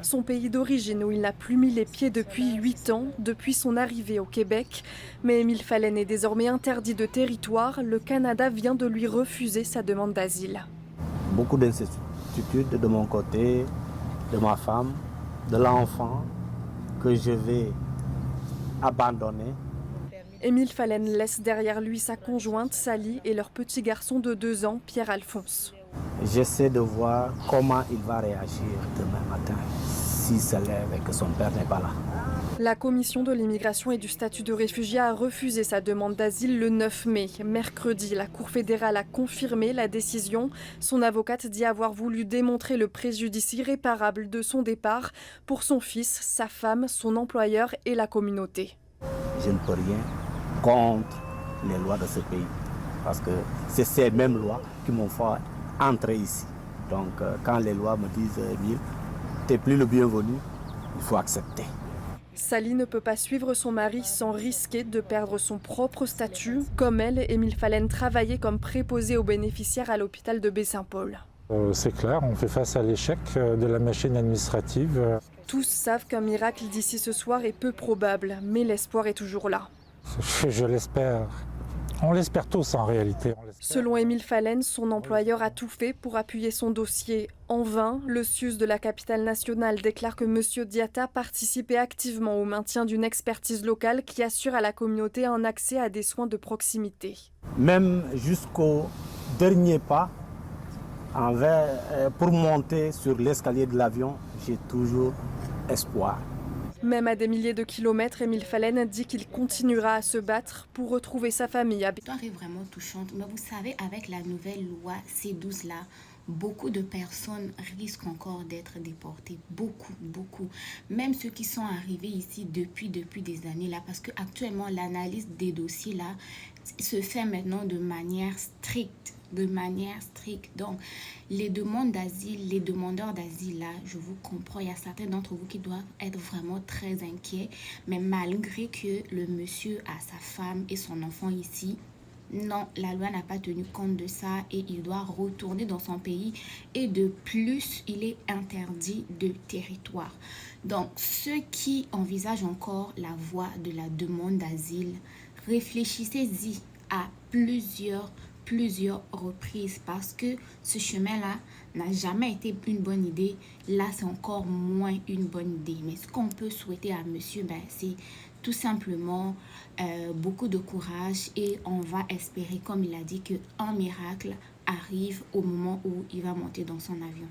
son pays d'origine où il n'a plus mis les pieds depuis 8 ans, depuis son arrivée au Québec. Mais Émile Fallen est désormais interdit de territoire. Le Canada vient de lui refuser sa demande d'asile. Beaucoup d'incertitudes de mon côté, de ma femme, de l'enfant que je vais abandonner. Émile Fallen laisse derrière lui sa conjointe Sally et leur petit garçon de 2 ans, Pierre-Alphonse. J'essaie de voir comment il va réagir demain matin s'il se lève et que son père n'est pas là. La commission de l'immigration et du statut de réfugié a refusé sa demande d'asile le 9 mai. Mercredi, la Cour fédérale a confirmé la décision. Son avocate dit avoir voulu démontrer le préjudice irréparable de son départ pour son fils, sa femme, son employeur et la communauté. Je ne peux rien contre les lois de ce pays parce que c'est ces mêmes lois qui m'ont fait entrer ici. Donc quand les lois me disent Émile, tu n'es plus le bienvenu, il faut accepter. Sally ne peut pas suivre son mari sans risquer de perdre son propre statut. Comme elle, Émile Fallen travaillait comme préposé aux bénéficiaires à l'hôpital de Baie-Saint-Paul. C'est clair, on fait face à l'échec de la machine administrative. Tous savent qu'un miracle d'ici ce soir est peu probable, mais l'espoir est toujours là. Je l'espère. On l'espère tous en réalité. Selon Émile Fallen, son employeur a tout fait pour appuyer son dossier. En vain, le CIUS de la capitale nationale déclare que M. Diatta participait activement au maintien d'une expertise locale qui assure à la communauté un accès à des soins de proximité. Même jusqu'au dernier pas, pour monter sur l'escalier de l'avion, j'ai toujours espoir. Même à des milliers de kilomètres, Émile Fallen dit qu'il continuera à se battre pour retrouver sa famille. L'histoire est vraiment touchante, mais vous savez, avec la nouvelle loi C12-là, beaucoup de personnes risquent encore d'être déportées. Beaucoup. Même ceux qui sont arrivés ici depuis des années là, parce qu'actuellement, l'analyse des dossiers là se fait maintenant de manière stricte. Donc, les demandes d'asile, les demandeurs d'asile, là, je vous comprends, il y a certains d'entre vous qui doivent être vraiment très inquiets, mais malgré que le monsieur a sa femme et son enfant ici, non, la loi n'a pas tenu compte de ça et il doit retourner dans son pays et de plus, il est interdit de territoire. Donc, ceux qui envisagent encore la voie de la demande d'asile, réfléchissez-y à plusieurs reprises parce que ce chemin-là n'a jamais été une bonne idée. Là, c'est encore moins une bonne idée. Mais ce qu'on peut souhaiter à monsieur, c'est tout simplement beaucoup de courage et on va espérer, comme il a dit, qu'un miracle arrive au moment où il va monter dans son avion.